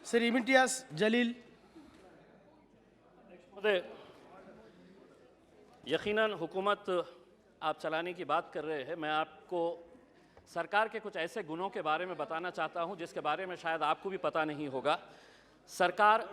Sir Imtiaz Jalil. यकीनन हुकूमत आप चलाने की बात कर रहे हैं। मैं आपको सरकार के कुछ ऐसे गुणों के बारे में बताना चाहता हूं जिसके बारे में शायद आपको भी पता नहीं होगा। सरकार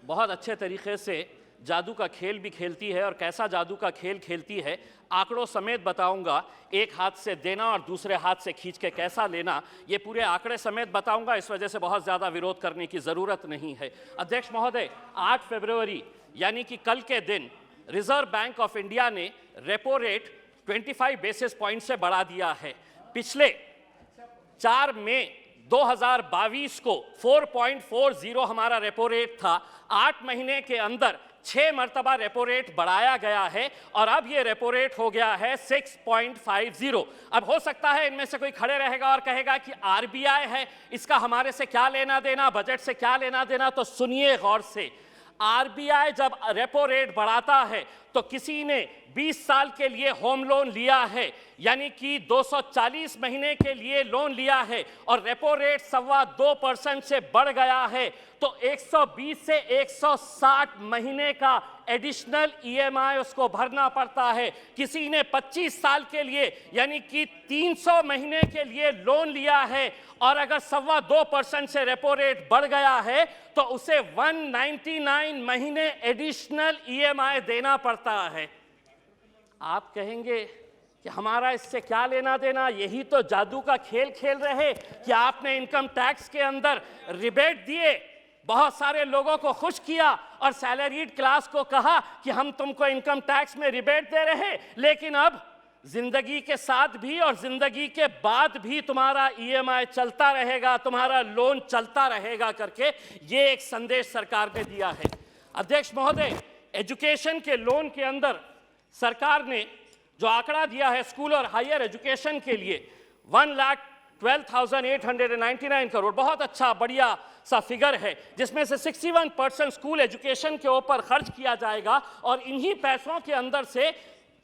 बहुत अच्छे तरीके से जादू का खेल भी खेलती है, और कैसा जादू का खेल खेलती है आंकड़ों समेत बताऊंगा। एक हाथ से देना और दूसरे हाथ से खींच के कैसा लेना, ये पूरे आंकड़े समेत बताऊंगा। इस वजह से बहुत ज़्यादा विरोध करने की ज़रूरत नहीं है। अध्यक्ष महोदय, 8 फरवरी यानी कि कल के दिन रिजर्व बैंक ऑफ इंडिया ने रेपो रेट 25 बेसिस पॉइंट से बढ़ा दिया है। पिछले 4 मई 2022 को 4.40 हमारा रेपो रेट था। 8 महीने के अंदर 6 मरतबा रेपो रेट बढ़ाया गया है, और अब ये रेपो रेट हो गया है 6.50। अब हो सकता है इनमें से कोई खड़े रहेगा और कहेगा कि आरबीआई है, इसका हमारे से क्या लेना देना, बजट से क्या लेना देना। तो सुनिए गौर से, आरबीआई जब रेपो रेट बढ़ाता है तो किसी ने 20 साल के लिए होम लोन लिया है, यानी कि 240 महीने के लिए लोन लिया है, और रेपो रेट 2.25% से बढ़ गया है, तो 120 से 160 महीने का एडिशनल ईएमआई उसको भरना पड़ता है। किसी ने 25 साल के लिए यानी कि 300 महीने के लिए लोन लिया है, और अगर 2.25% से रेपो रेट बढ़ गया है तो उसे 199 महीने एडिशनल ईएमआई देना पड़ता है। आप कहेंगे कि हमारा इससे क्या लेना देना, यही तो जादू का खेल खेल रहे कि आपने इनकम टैक्स के अंदर रिबेट दिए, बहुत सारे लोगों को खुश किया, और सैलरीड क्लास को कहा कि हम तुमको इनकम टैक्स में रिबेट दे रहे, लेकिन अब जिंदगी के साथ भी और जिंदगी के बाद भी तुम्हारा ईएमआई चलता रहेगा, तुम्हारा लोन चलता रहेगा करके ये एक संदेश सरकार ने दिया है। अध्यक्ष महोदय, एजुकेशन के लोन के अंदर सरकार ने जो आंकड़ा दिया है स्कूल और हायर एजुकेशन के लिए 1,12,899 करोड़, बहुत अच्छा बढ़िया सा फिगर है, जिसमें से 61% स्कूल एजुकेशन के ऊपर खर्च किया जाएगा, और इन्हीं पैसों के अंदर से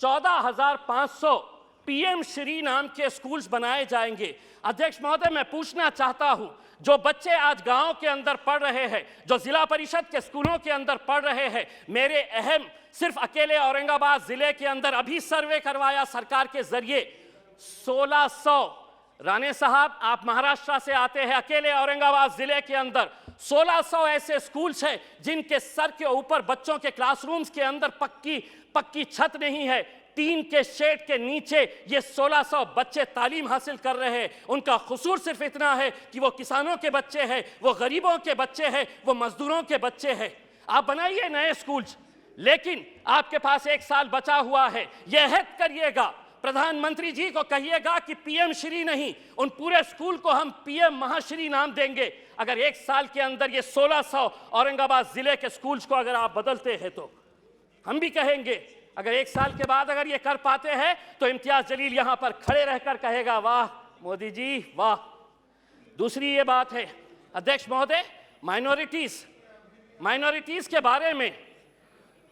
14,500 पीएम श्री नाम के स्कूल्स बनाए जाएंगे। अध्यक्ष महोदय, मैं पूछना चाहता हूं, जो बच्चे आज गांव के अंदर पढ़ रहे हैं, जो जिला परिषद के स्कूलों के अंदर पढ़ रहे हैं, मेरे अहम सिर्फ अकेले औरंगाबाद जिले के अंदर अभी सर्वे करवाया सरकार के जरिए 1600। राणे साहब, आप महाराष्ट्र से आते हैं, अकेले औरंगाबाद जिले के अंदर 1600 ऐसे स्कूल्स हैं जिनके सर के ऊपर बच्चों के क्लासरूम्स के अंदर पक्की छत नहीं है, टीन के शेड के नीचे ये 1600 बच्चे तालीम हासिल कर रहे हैं। उनका कसूर सिर्फ इतना है कि वो किसानों के बच्चे हैं, वो गरीबों के बच्चे हैं, वो मजदूरों के बच्चे हैं। आप बनाइए नए स्कूल्स, लेकिन आपके पास 1 साल बचा हुआ है। यह अहद करिएगा, प्रधानमंत्री जी को कहिएगा कि पीएम श्री नहीं, उन पूरे स्कूल को हम पीएम महाश्री नाम देंगे। अगर 1 साल के अंदर ये 1600 औरंगाबाद जिले के स्कूल्स को अगर आप बदलते हैं तो हम भी कहेंगे। अगर 1 साल के बाद अगर ये कर पाते हैं तो इम्तियाज जलील यहां पर खड़े रहकर कहेगा, वाह मोदी जी वाह। दूसरी ये बात है अध्यक्ष महोदय, माइनॉरिटीज के बारे में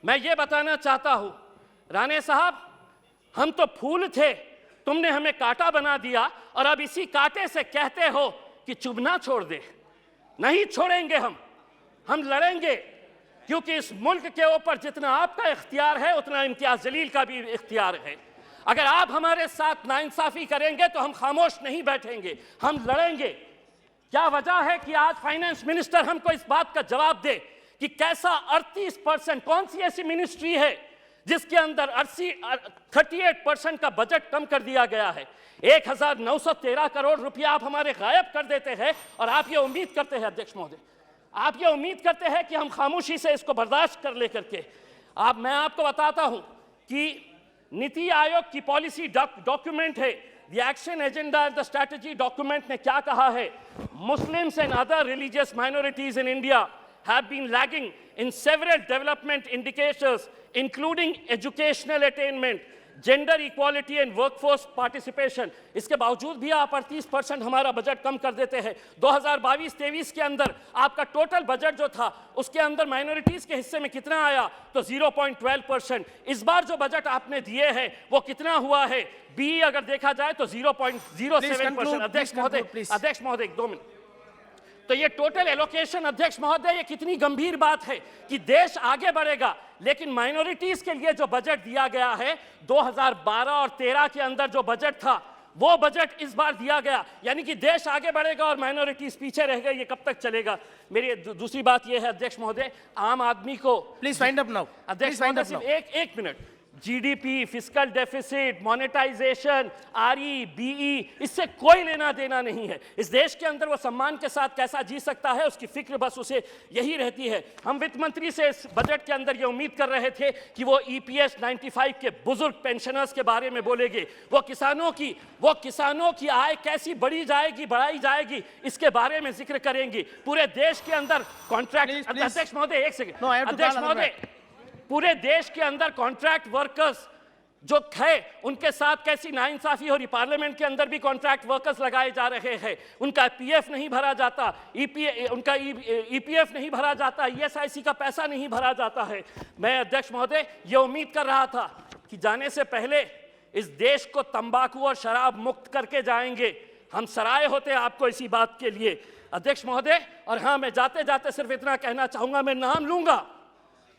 मैं ये बताना चाहता हूं। राणे साहब, हम तो फूल थे, तुमने हमें कांटा बना दिया, और अब इसी कांटे से कहते हो कि चुभना छोड़ दे। नहीं छोड़ेंगे हम लड़ेंगे, क्योंकि इस मुल्क के ऊपर जितना आपका इख्तियार है उतना इम्तियाज जलील का भी इख्तियार है। अगर आप हमारे साथ नाइंसाफी करेंगे तो हम खामोश नहीं बैठेंगे, हम लड़ेंगे। क्या वजह है कि आज फाइनेंस मिनिस्टर हमको इस बात का जवाब दे कि कैसा 38%, कौन सी ऐसी मिनिस्ट्री है जिसके अंदर 38% का बजट कम कर दिया गया है। 1913 करोड़ रुपया आप हमारे गायब कर देते हैं, और आप ये उम्मीद करते हैं अध्यक्ष महोदय, आप ये उम्मीद करते हैं कि हम खामोशी से इसको बर्दाश्त कर ले करके। मैं आपको बताता हूं कि नीति आयोग की पॉलिसी डॉक्यूमेंट है, the action agenda and the strategy document ने क्या कहा है। Muslims and other religious minorities in India have been lagging in several development indicators including educational attainment, gender equality and workforce participation। इसके बावजूद भी आप 38% हमारा बजट कम कर देते हैं। 2022-23 के अंदर आपका टोटल बजट जो था उसके अंदर माइनॉरिटीज के हिस्से में कितना आया, तो 0.12%। इस बार जो बजट आपने दिए हैं वो कितना हुआ है, बी अगर देखा जाए तो 0.07%। अध्यक्ष महोदय 2 मिनट। तो ये टोटल एलोकेशन अध्यक्ष महोदय, ये कितनी गंभीर बात है कि देश आगे बढ़ेगा, लेकिन माइनॉरिटीज के लिए जो बजट दिया गया है 2012 और 13 के अंदर जो बजट था वो बजट इस बार दिया गया, यानी कि देश आगे बढ़ेगा और माइनॉरिटीज पीछे रह गई। ये कब तक चलेगा? मेरी दूसरी बात ये है अध्यक्ष महोदय, आम आदमी को प्लीज फाइंड अप नाउ। अध्यक्ष महोदय सिर्फ एक minute, GDP, fiscal deficit, monetization, RE, BE, इससे कोई लेना देना नहीं है। इस देश के अंदर वो सम्मान के साथ कैसा जी सकता है, उसकी फिक्र बस उसे यही रहती है। हम वित्त मंत्री से इस बजट के अंदर ये उम्मीद कर रहे थे कि वो ईपीएस 95 के बुजुर्ग पेंशनर्स के बारे में बोलेंगे, वो किसानों की आय कैसी बढ़ाई जाएगी इसके बारे में जिक्र करेंगी। पूरे देश के अंदर कॉन्ट्रैक्ट, अध्यक्ष महोदय एक सेकंड, अध्यक्ष महोदय, पूरे देश के अंदर कॉन्ट्रैक्ट वर्कर्स जो है उनके साथ कैसी नाइंसाफी हो रही। पार्लियामेंट के अंदर भी कॉन्ट्रैक्ट वर्कर्स लगाए जा रहे हैं, उनका पीएफ नहीं भरा जाता, उनका ईपीएफ नहीं भरा जाता, ईएसआईसी का पैसा नहीं भरा जाता है। मैं अध्यक्ष महोदय ये उम्मीद कर रहा था कि जाने से पहले इस देश को तंबाकू और शराब मुक्त करके जाएंगे। हम सराय होते आपको इसी बात के लिए अध्यक्ष महोदय। और हाँ, मैं जाते जाते सिर्फ इतना कहना चाहूंगा, मैं नाम लूंगा,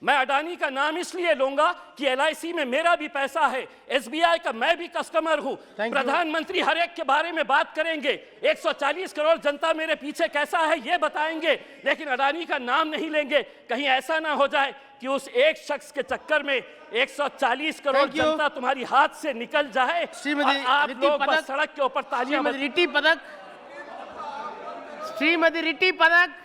मैं अडानी का नाम इसलिए लूंगा कि एलआईसी में मेरा भी पैसा है, एसबीआई का मैं भी कस्टमर हूं। प्रधानमंत्री हर एक के बारे में बात करेंगे, 140 करोड़ जनता मेरे पीछे कैसा है ये बताएंगे, लेकिन अडानी का नाम नहीं लेंगे। कहीं ऐसा ना हो जाए कि उस एक शख्स के चक्कर में 140 करोड़ जनता तुम्हारी हाथ से निकल जाए और आप लोग बस सड़क के ऊपर तालियां। श्रीमती रिटी पदक